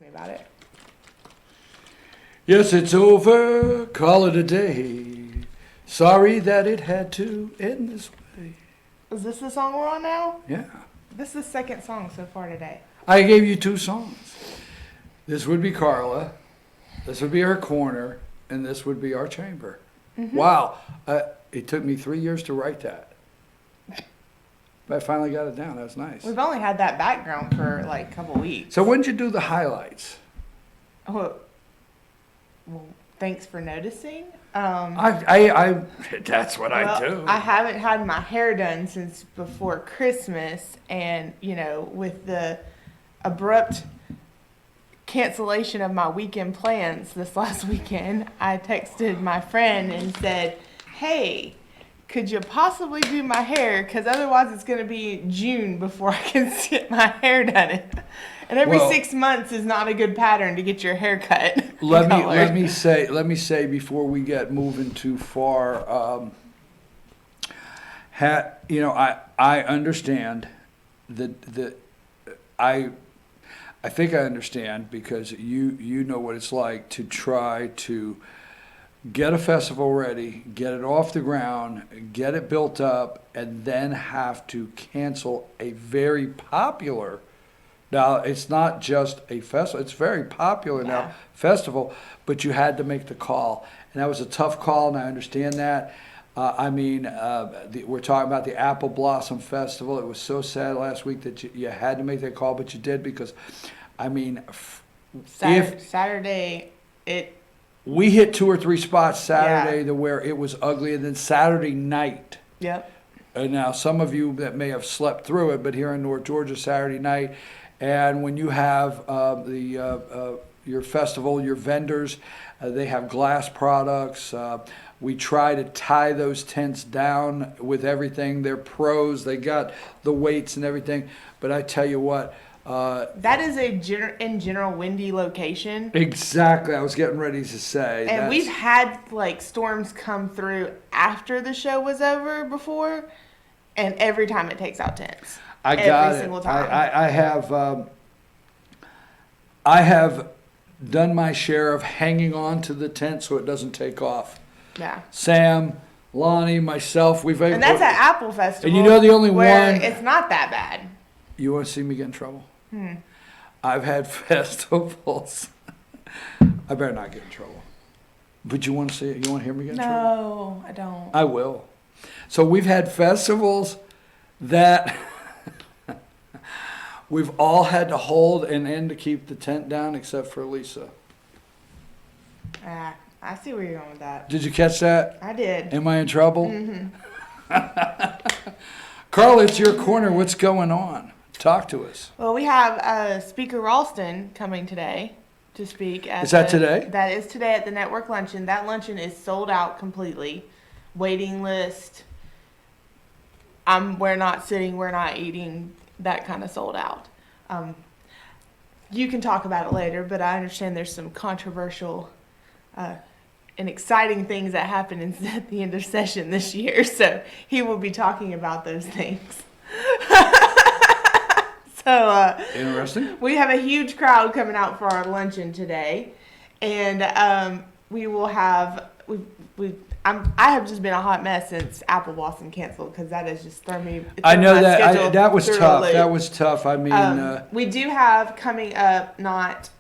Me about it. Yes, it's over. Call it a day. Sorry that it had to end this way. Is this the song we're on now? Yeah. This is the second song so far today. I gave you 2 songs. This would be Karla. This would be her corner. And this would be our chamber. Mm-hmm. Wow. It took me 3 years to write that. But I finally got it down. That was nice. We've only had that background for like a couple weeks. So when did you do the highlights? Oh, well, thanks for noticing. That's what I do. I haven't had my hair done since before Christmas, and with the abrupt cancellation of my weekend plans this last weekend, I texted my friend and said, "Hey, could you possibly do my hair? Because otherwise it's going to be June before I can get my hair done." And every 6 months is not a good pattern to get your hair cut. Let me say before we get moving too far, I understand that I think I understand, because you know what it's like to try to get a festival ready, get it off the ground, get it built up, and then have to cancel a very popular. Now, it's not just a festival. It's very popular now, festival, but you had to make the call. And that was a tough call, and I understand that. We're talking about the Apple Blossom Festival. It was so sad last week that you had to make that call, but you did, because, Saturday, we hit 2 or 3 spots Saturday to where it was ugly, and then Saturday night. Yep. And now some of you that may have slept through it, but here in North Georgia, Saturday night, and when you have your festival, your vendors, they have glass products. We try to tie those tents down with everything. They're pros. They got the weights and everything. But I tell you what. That is in general windy location. Exactly. I was getting ready to say. And we've had storms come through after the show was over before, and every time it takes out tents. I got every single time. I have done my share of hanging on to the tent so it doesn't take off. Yeah. Sam, Lonnie, myself, and that's at Apple Festival. And the only where one. It's not that bad. You want to see me get in trouble? I've had festivals. I better not get in trouble. But you want to see it? You want to hear me get in trouble? No, I don't. I will. So we've had festivals that we've all had to hold and end to keep the tent down, except for Lisa. I see where you're going with that. Did you catch that? I did. Am I in trouble? Karla, it's your corner. What's going on? Talk to us. Well, we have Speaker Ralston coming today to speak. Is that today? That is today at the Network Luncheon. That luncheon is sold out completely. Waiting list. We're not sitting, we're not eating, that kind of sold out. You can talk about it later, but I understand there's some controversial and exciting things that happened at the end of session this year, so he will be talking about those things. So interesting. We have a huge crowd coming out for our luncheon today, and we will have I have just been a hot mess since Apple Blossom canceled, because that has just thrown me. I know that was tough. That was tough. I mean, we do have coming up, not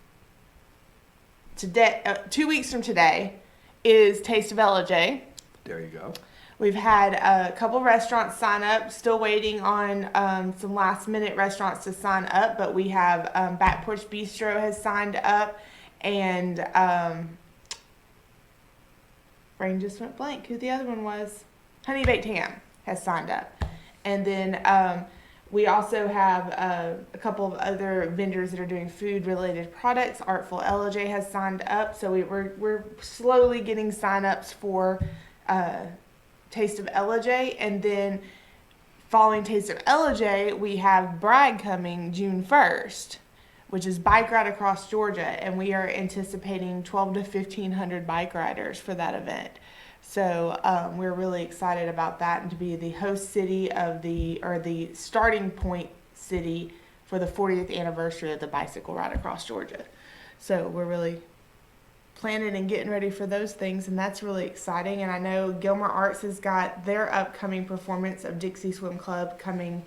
today, 2 weeks from today, is Taste of LJ. There you go. We've had a couple restaurants sign up. Still waiting on some last minute restaurants to sign up, but we have Back Porch Bistro has signed up, and brain just went blank who the other one was. Honey Baked Ham has signed up. And then we also have a couple of other vendors that are doing food related products. Artful LJ has signed up. So we're slowly getting sign-ups for Taste of LJ. And then following Taste of LJ, we have Bragg coming June 1st, which is bike ride across Georgia, and we are anticipating 1,200 to 1,500 bike riders for that event. So we're really excited about that, and to be the host city of the starting point city for the 40th anniversary of the bicycle ride across Georgia. So we're really planning and getting ready for those things, and that's really exciting. And I know Gilmer Arts has got their upcoming performance of Dixie Swim Club coming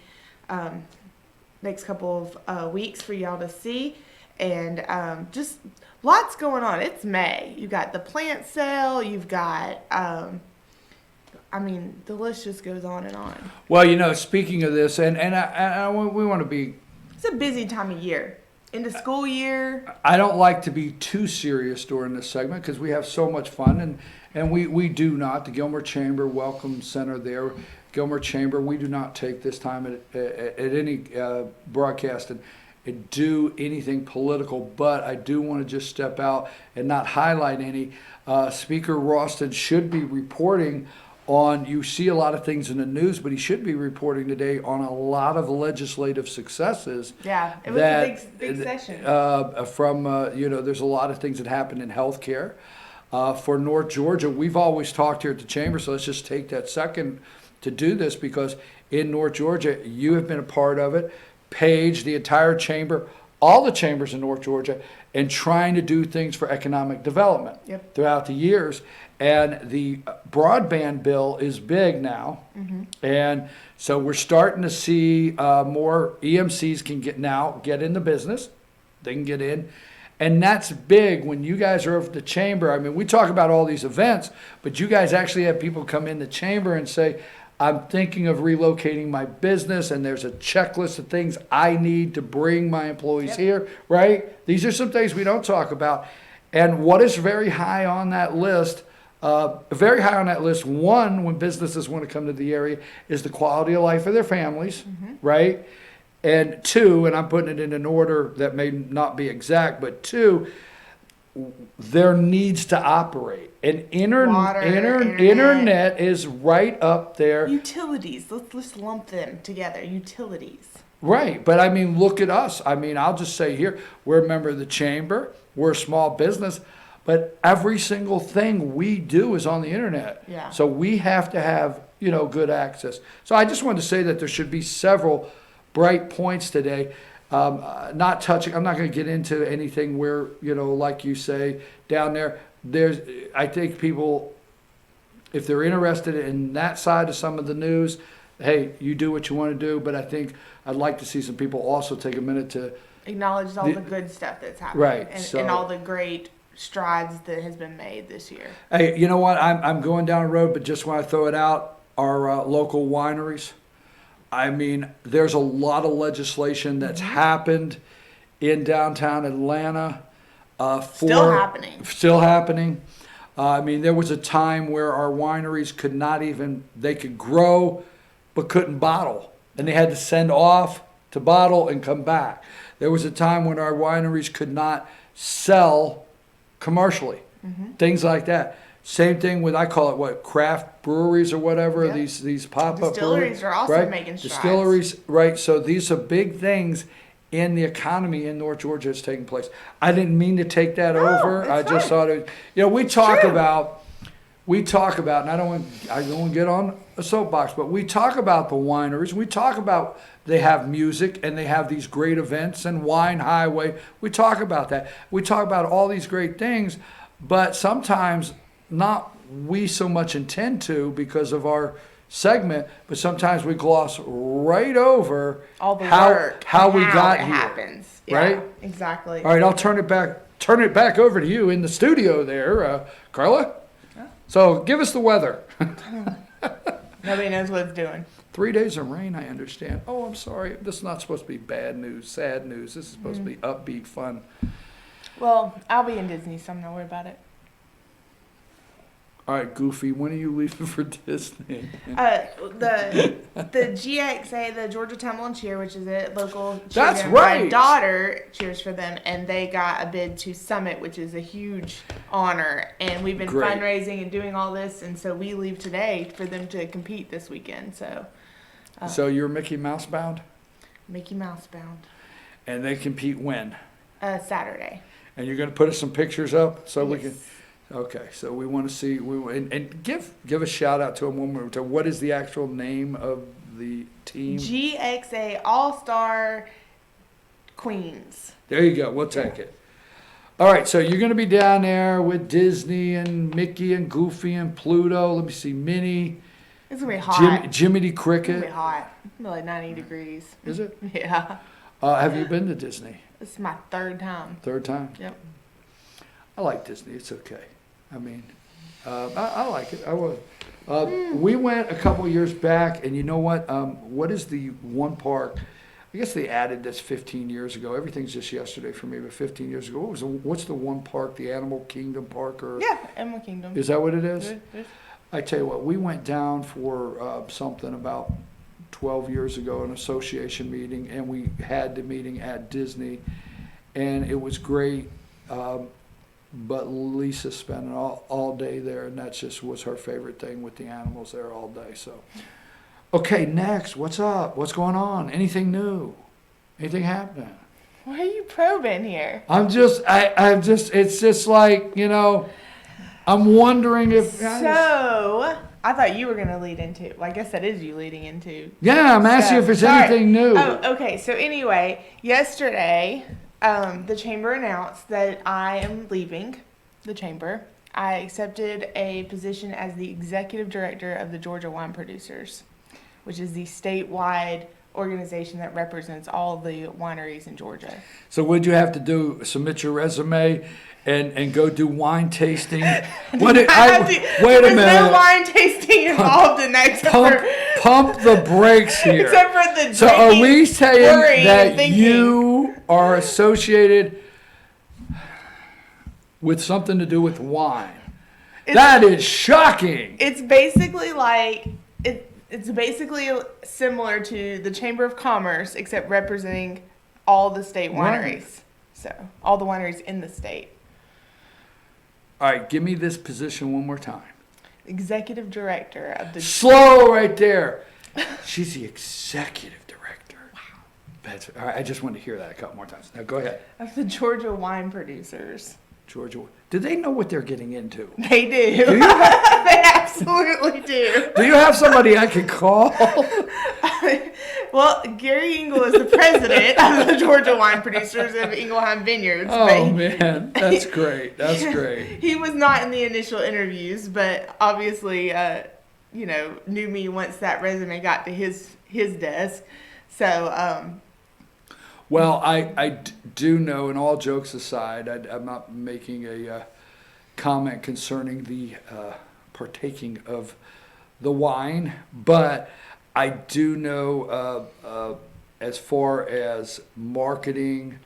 next couple of weeks for y'all to see. And just lots going on. It's May. You got the plant sale. You've got, I mean, the list just goes on and on. Well, you know, speaking of this, and we want to be. It's a busy time of year. Into school year. I don't like to be too serious during this segment because we have so much fun, and we do not. The Gilmer Chamber Welcome Center there, Gilmer Chamber, we do not take this time at any broadcast and do anything political, but I do want to just step out and not highlight any. Speaker Ralston should be reporting on, you see a lot of things in the news, but he should be reporting today on a lot of legislative successes. Yeah, it was a big session. There's a lot of things that happened in healthcare. For North Georgia, we've always talked here at the Chamber, so let's just take that second to do this because in North Georgia, you have been a part of it. Paige, the entire chamber, all the chambers in North Georgia, and trying to do things for economic development throughout the years. And the broadband bill is big now. Mm-hmm. And so we're starting to see more EMCs can get in the business. They can get in. And that's big when you guys are over at the chamber. I mean, we talk about all these events, but you guys actually have people come in the chamber and say, I'm thinking of relocating my business, and there's a checklist of things I need to bring my employees here, right? These are some things we don't talk about. And what is very high on that list, one, when businesses want to come to the area, is the quality of life of their families, right? And two, and I'm putting it in an order that may not be exact, but two, there needs to operate. And internet is right up there. Utilities, let's lump them together, utilities. Right, but I mean, look at us. I mean, I'll just say here, we're a member of the chamber, we're a small business, but every single thing we do is on the internet. Yeah. So we have to have, good access. So I just wanted to say that there should be several bright points today. I'm not going to get into anything where, like you say, down there, I think people, if they're interested in that side of some of the news, hey, you do what you want to do. But I think I'd like to see some people also take a minute to acknowledge all the good stuff that's happened. Right. And all the great strides that has been made this year. Hey, you know what? I'm going down the road, but just want to throw it out, our local wineries. I mean, there's a lot of legislation that's happened in downtown Atlanta. Still happening. I mean, there was a time where our wineries they could grow, but couldn't bottle. And they had to send off to bottle and come back. There was a time when our wineries could not sell commercially. Things like that. Same thing with, I call it craft breweries or whatever, these pop-up distilleries are also making strides. Distilleries, right. So these are big things in the economy in North Georgia that's taking place. I didn't mean to take that over. I just thought it, we talk about, and I don't want to get on a soapbox, but we talk about the wineries. We talk about they have music and they have these great events and Wine Highway. We talk about that. We talk about all these great things, but sometimes not we so much intend to because of our segment, but sometimes we gloss right over all the work, how we got here. Happens. Right? Yeah, exactly. All right, I'll turn it back over to you in the studio there, Karla. Yeah. So give us the weather. Nobody knows what it's doing. 3 days of rain, I understand. Oh, I'm sorry. This is not supposed to be bad news, sad news. This is supposed to be upbeat, fun. Well, I'll be in Disney, so I'm not worried about it. All right, Goofy, when are you leaving for Disney? The GXA, the Georgia Tumble and Cheer, which is a local cheer. That's right. My daughter cheers for them, and they got a bid to Summit, which is a huge honor. And we've been fundraising and doing all this, and so we leave today for them to compete this weekend. So you're Mickey Mouse bound? Mickey Mouse bound. And they compete when? Saturday. And you're going to put us some pictures up so we Yes. can. Okay, so we want to see, and give a shout out to them one more time. What is the actual name of the team? GXA All-Star Queens. There you go. We'll take it. All right, so you're going to be down there with Disney and Mickey and Goofy and Pluto. Let me see, Minnie, It's gonna be hot. Jiminy It's gonna be Cricket. hot. It's gonna be like 90 degrees. Is it? Yeah. Have you been to Disney? This is my third time. Third time? Yep. I like Disney. It's okay. I mean, I like it. I would. We went a couple years back, and you know what? What is the one park? I guess they added this 15 years ago. Everything's just yesterday for me, but 15 years ago. What's the one park? The Animal Kingdom Park, or Yeah, Animal Kingdom. is that what it is? Good. I tell you what, we went down for something about 12 years ago, an association meeting, and we had the meeting at Disney, and it was great. But Lisa spent all day there, and that just was her favorite thing, with the animals there all day. So, okay, next, what's up? What's going on? Anything new? Anything happening? Why are you probing here? I'm just, it's just like, I'm wondering if. So, I thought you were going to lead into, well, I guess that is you leading into. Yeah, I'm asking if there's anything new. Oh, okay. So anyway, yesterday, the chamber announced that I am leaving the chamber. I accepted a position as the executive director of the Georgia Wine Producers, which is the statewide organization that represents all the wineries in Georgia. So what'd you have to do? Submit your resume and go do wine tasting? Wait a There's minute. no wine tasting involved in that, Pump the brakes here. except for the So are we worrying, saying that thinking. you are associated with something to do with wine? That is shocking. It's basically like it's basically similar to the Chamber of Commerce, except representing all the state wineries. Right. So all the wineries in the state. All right, give me this position one more time. Executive director of the. Slow right there. She's the executive director. Wow. That's all right. I just wanted to hear that a couple more times. Now go ahead. Of the Georgia Wine Producers. Georgia. Do they know what they're getting into? They do. Do you They absolutely do. Do you have somebody I could call? Well, Gary Engel is the president of the Georgia Wine Producers of Ingelheim Vineyards. Oh man, that's great. That's great. He was not in the initial interviews, but obviously, knew me once that resume got to his desk. So, Well, I do know, and all jokes aside, I'm not making a comment concerning the partaking of the wine, but I do know as far as marketing,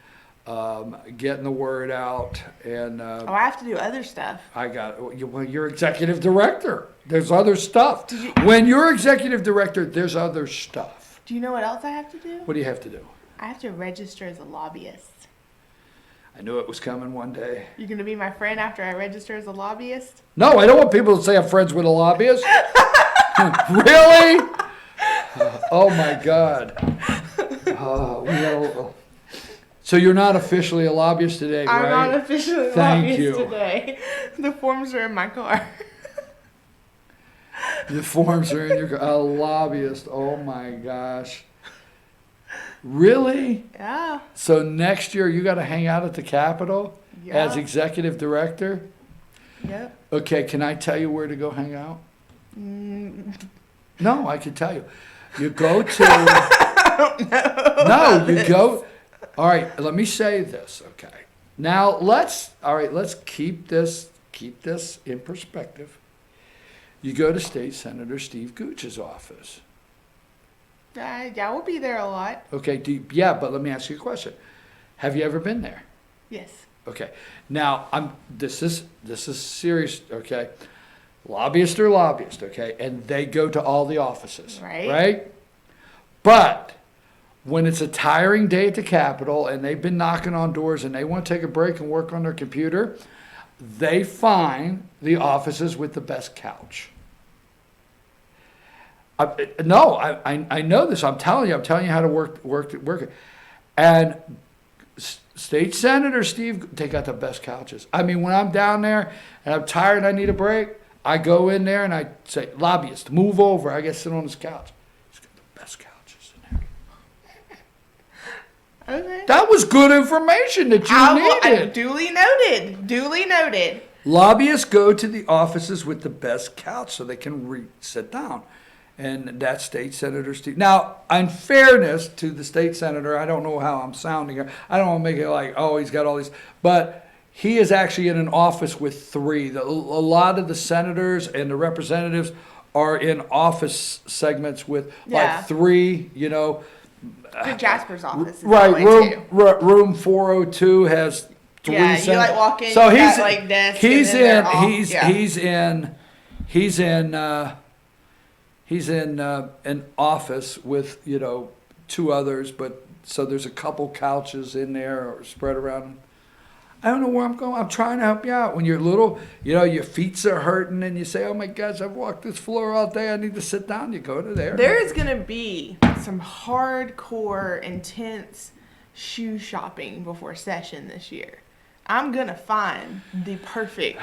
getting the word out, and I have to do other stuff. well, you're executive director. There's other stuff. When you're executive director, there's other stuff. Do you know what else I have to do? What do you have to do? I have to register as a lobbyist. I knew it was coming one day. You gonna be my friend after I register as a lobbyist? No, I don't want people to say I'm friends with a lobbyist. Really? Oh my God. So you're not officially a lobbyist today, right? I'm not officially a Thank lobbyist you. today. The forms are in my car. The forms are in your car. A lobbyist. Oh my gosh. Really? Yeah. So next year you got to hang out at the Capitol as Yeah. executive director? Yep. Okay, can I tell you where to go hang out? Mm, No, I can tell you. You go to. I don't know. No, you go. All right, let me say this, okay? Now let's keep this in perspective. You go to State Senator Steve Gooch's office. Yeah, we'll be there a lot. Okay, but let me ask you a question. Have you ever been there? Yes. Okay. Now this is serious, okay? Lobbyists are lobbyists, okay? And they go to all the offices. Right. Right? But when it's a tiring day at the Capitol and they've been knocking on doors and they want to take a break and work on their computer, they find the offices with the best couch. I know this. I'm telling you how to work it. And State Senator Steve, they got the best couches. I mean, when I'm down there and I'm tired and I need a break, I go in there and I say, lobbyist, move over. I get to sit on this couch. He's got the best couches in there. Okay. That was good information that you needed. Duly noted. Duly noted. Lobbyists go to the offices with the best couch so they can sit down. And that's State Senator Steve. Now, in fairness to the state senator, I don't know how I'm sounding here. I don't want to make it like, oh, he's got all these. But he is actually in an office with three. A lot of the senators and the representatives are in office segments with like three, Good Jasper's office is right, that way too. room 402 has three. Yeah, you like walk in. So you he's got, like, desks he's and then in he's in an office with two others, but so there's a couple couches in there or spread around. I don't know where I'm going. I'm trying to help you out. When you're little, your feet are hurting and you say, oh my gosh, I've walked this floor all day. I need to sit down. You go to there. There is going to be some hardcore, intense shoe shopping before session this year. I'm going to find the perfect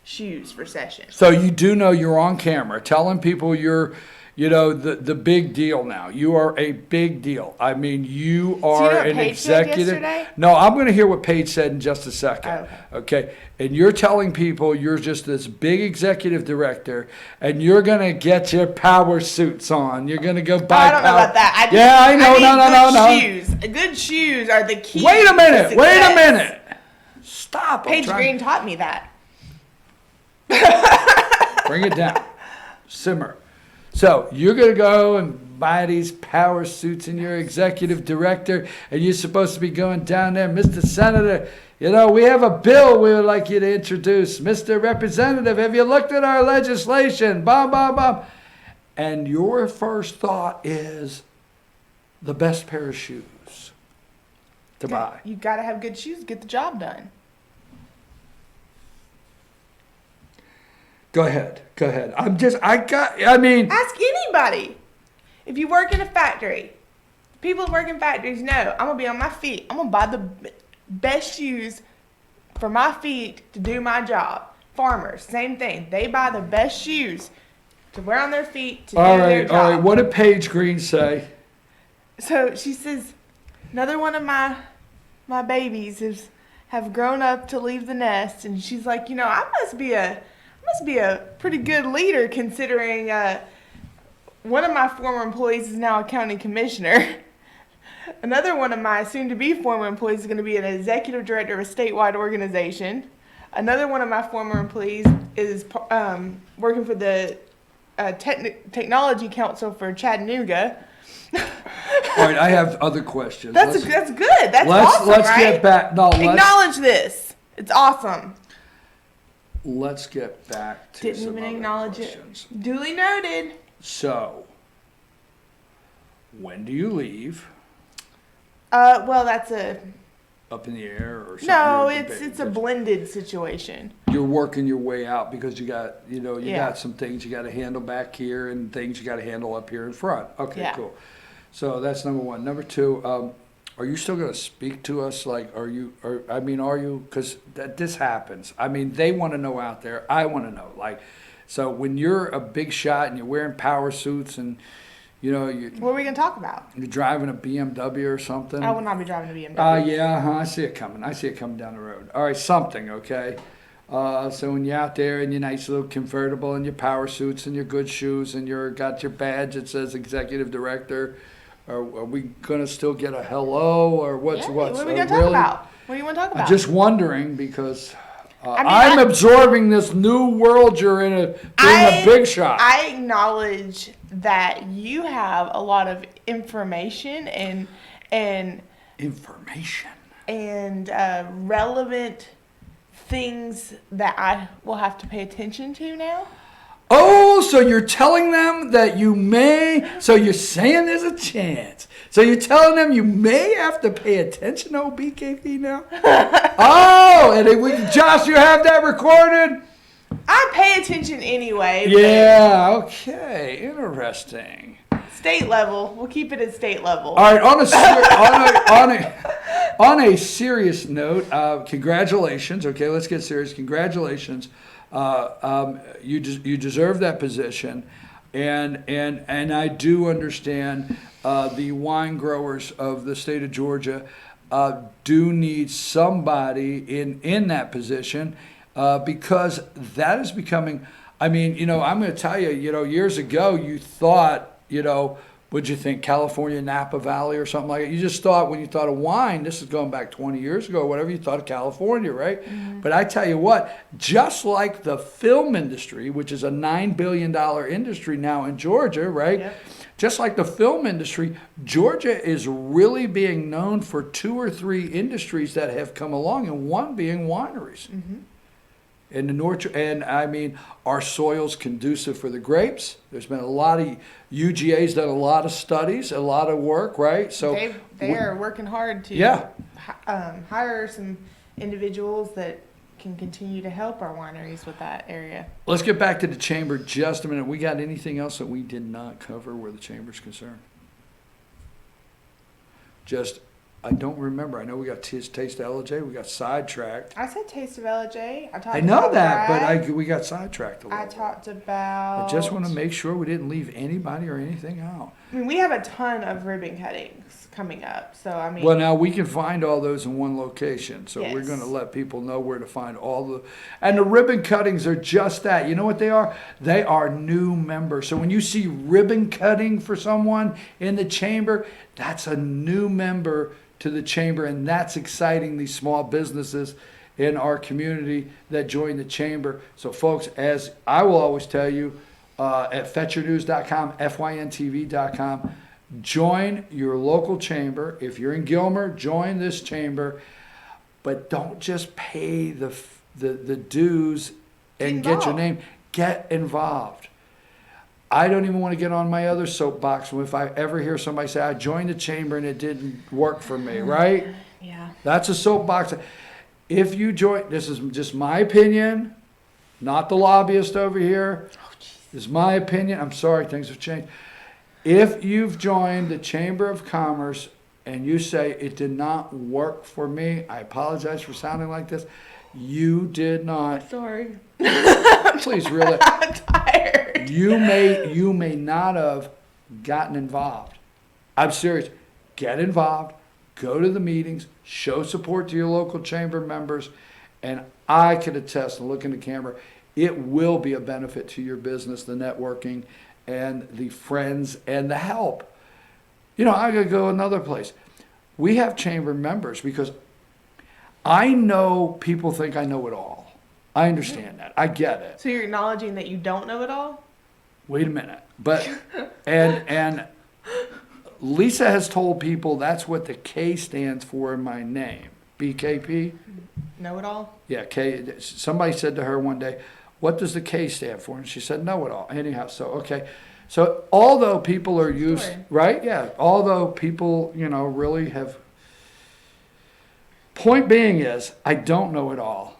shoes for session. So you do know you're on camera telling people you're the big deal now. You are a big deal. I mean, you are an executive. No, I'm going to hear what Paige said in just a second. Okay. And you're telling people you're just this big executive director, and you're going to get your power suits on. You're going to go buy. I don't know about that. I know. No. Shoes. Good shoes are the key. Wait a minute. Stop. Paige Green taught me that. Bring it down. Simmer. So you're going to go and buy these power suits and you're executive director and you're supposed to be going down there, Mr. Senator, we have a bill we would like you to introduce. Mr. Representative, have you looked at our legislation? Bum, bum, bum. And your first thought is the best pair of shoes to buy. You got to have good shoes to get the job done. Go ahead. Ask anybody. If you work in a factory, people who work in factories know I'm going to be on my feet. I'm going to buy the best shoes for my feet to do my job. Farmers, same thing. They buy the best shoes to wear on their feet to do their job. All right. What did Paige Green say? So she says, another one of my babies have grown up to leave the nest. And she's like, I must be a pretty good leader considering one of my former employees is now a county commissioner. Another one of my soon-to-be former employees is going to be an executive director of a statewide organization. Another one of my former employees is working for the Technology Council for Chattanooga. All right, I have other questions. That's good. That's awesome, let's right? Get back. No, acknowledge this. It's awesome. Let's get back to Didn't some even other acknowledge questions. it. Duly noted. So, when do you leave? Well, that's up in the air or something? No, it's a blended situation. You're working your way out because you got got some things you got to handle back here and things you got to handle up here in front. Okay, cool. So that's number one. Number two, are you still going to speak to us? Like, are you? Because this happens. I mean, they want to know out there. I want to know. Like, so when you're a big shot and you're wearing power suits and what are we going to talk about? You're driving a BMW or something. I will not be driving a BMW. I see it coming. I see it coming down the road. All right, something, okay? So when you're out there in your nice little convertible and your power suits and your good shoes and got your badge that says executive director, are we going to still get a hello or what's? What are we going to talk about? What do you want to talk about? I'm just wondering because I'm absorbing this new world you're in, being a big shot. I acknowledge that you have a lot of information and relevant things that I will have to pay attention to now. Oh, so you're telling them that you may, so you're saying there's a chance. So you're telling them you may have to pay attention to BKP now? Oh, and Josh, you have that recorded? I pay attention anyway. Yeah, okay, interesting. State level, we'll keep it at state level. All right, on a serious note, congratulations. Okay, let's get serious. Congratulations. You deserve that position. And I do understand the wine growers of the state of Georgia do need somebody in that position because that is becoming. I mean, I'm going to tell you, years ago you thought, what'd you think, California, Napa Valley or something like that? You just thought, when you thought of wine, this is going back 20 years ago, whatever, you thought of California, right? Mm-hmm. But I tell you what, just like the film industry, which is a $9 billion industry now in Georgia, right? Yep. Just like the film industry, Georgia is really being known for 2 or 3 industries that have come along, and one being wineries. Mm-hmm. In the north, and I mean, our soil's conducive for the grapes. There's been a lot of UGA's done a lot of studies, a lot of work, right? So they are working hard to hire some individuals that can continue to help our wineries with that area. Let's get back to the chamber just a minute. We got anything else that we did not cover where the chamber's concerned? I don't remember. I know we got Taste of LJ. We got sidetracked. I said Taste of LJ. I know that, but we got sidetracked a little. I talked about. I just want to make sure we didn't leave anybody or anything out. I mean, we have a ton of ribbon cuttings coming up, so I mean. Well, now we can find all those in one location, so yes. We're going to let people know where to find all the. And the ribbon cuttings are just that. You know what they are? They are new members. So when you see ribbon cutting for someone in the chamber, that's a new member to the chamber, and that's exciting, these small businesses in our community that join the chamber. So folks, as I will always tell you, at fetchernews.com, fyntv.com, join your local chamber. If you're in Gilmer, join this chamber, but don't just pay the dues and get your name. Get involved. I don't even want to get on my other soapbox if I ever hear somebody say, I joined the chamber and it didn't work for me, right? Yeah. That's a soapbox. If you join, this is just my opinion, not the lobbyist over here. Oh, this is my opinion. I'm sorry, things have changed. If you've joined the Chamber of Commerce and you say it did not work for me, I apologize for sounding like this. You did not. Sorry. Please, really. I'm tired. You may not have gotten involved. I'm serious. Get involved. Go to the meetings. Show support to your local chamber members. And I can attest and look in the camera, it will be a benefit to your business, the networking and the friends and the help. I gotta go another place. We have chamber members because I know people think I know it all. I understand that. I get it. So you're acknowledging that you don't know it all? Wait a minute. But and Lisa has told people that's what the K stands for in my name. BKP? Know it all? Yeah, K. Somebody said to her one day, what does the K stand for? And she said, know it all. Anyhow, so okay. So although people are used, right? Yeah. Although people, really have. Point being is, I don't know it all.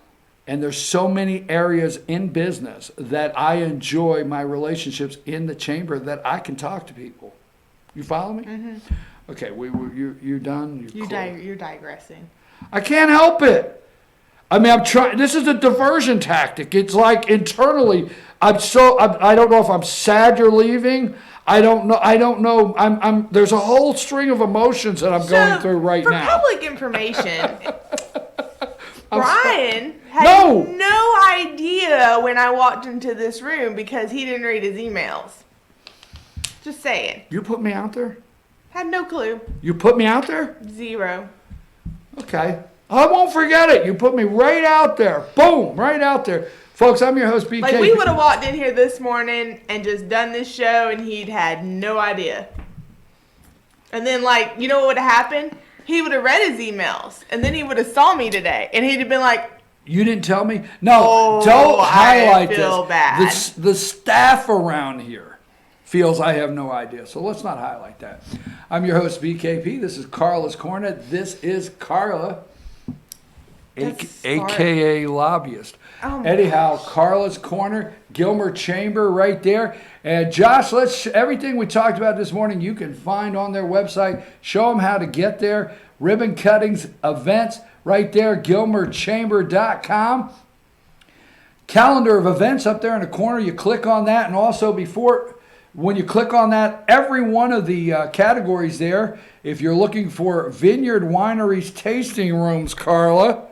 And there's so many areas in business that I enjoy my relationships in the chamber that I can talk to people. You follow me? Mm-hmm. Okay, you done? You're digressing. I can't help it. I mean, I'm trying. This is a diversion tactic. It's like internally, I don't know if I'm sad you're leaving. I don't know. I'm. There's a whole string of emotions that I'm going through right now. For public information, Brian had no idea when I walked into this room because he didn't read his emails. Just saying. You put me out there? Had no clue. You put me out there? 0. Okay. I won't forget it. You put me right out there. Boom, right out there. Folks, I'm your host, BK. Like, we would have walked in here this morning and just done this show, and he'd had no idea. And then, you know what would have happened? He would have read his emails, and then he would have saw me today, and he'd have been like, you didn't tell me? No, don't highlight this. I feel bad. The staff around here feels I have no idea, so let's not highlight that. I'm your host, BKP. This is Karla's Corner. This is Karla, a.k.a. lobbyist. Oh Anyhow, Karla's Corner, Gilmer Chamber right there. And Josh, everything we talked about this morning, you can find on their website. Show them how to get there. Ribbon cuttings, events, right there, gilmerchamber.com. Calendar of events up there in the corner. You click on that. And also, before when you click on that, every one of the categories there, if you're looking for Vineyard Wineries tasting rooms, Karla,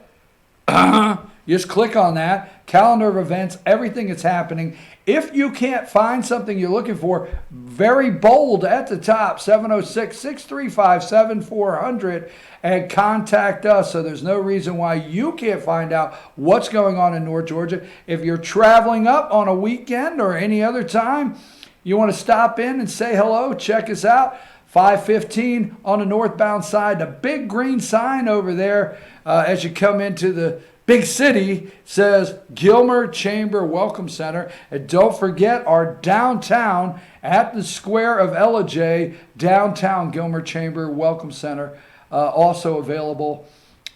just click on that. Calendar of events, everything that's happening. If you can't find something you're looking for, very bold at the top, 706-635-7400, and contact us. So there's no reason why you can't find out what's going on in North Georgia. If you're traveling up on a weekend or any other time, you want to stop in and say hello, check us out. 515 on the northbound side, the big green sign over there as you come into the big city says Gilmer Chamber Welcome Center. And don't forget our downtown at the square of Ellijay, downtown Gilmer Chamber Welcome Center, also available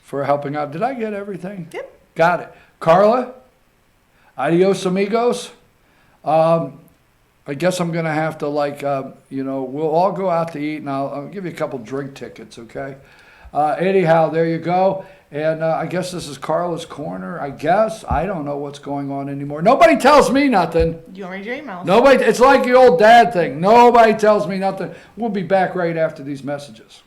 for helping out. Did I get everything? Yep. Got it. Karla, adios amigos. I guess I'm going to have to we'll all go out to eat and I'll give you a couple drink tickets, okay? Anyhow, there you go. And I guess this is Karla's Corner, I guess. I don't know what's going on anymore. Nobody tells me nothing. Do you want me to read your emails? Nobody. It's like the old dad thing. Nobody tells me nothing. We'll be back right after these messages.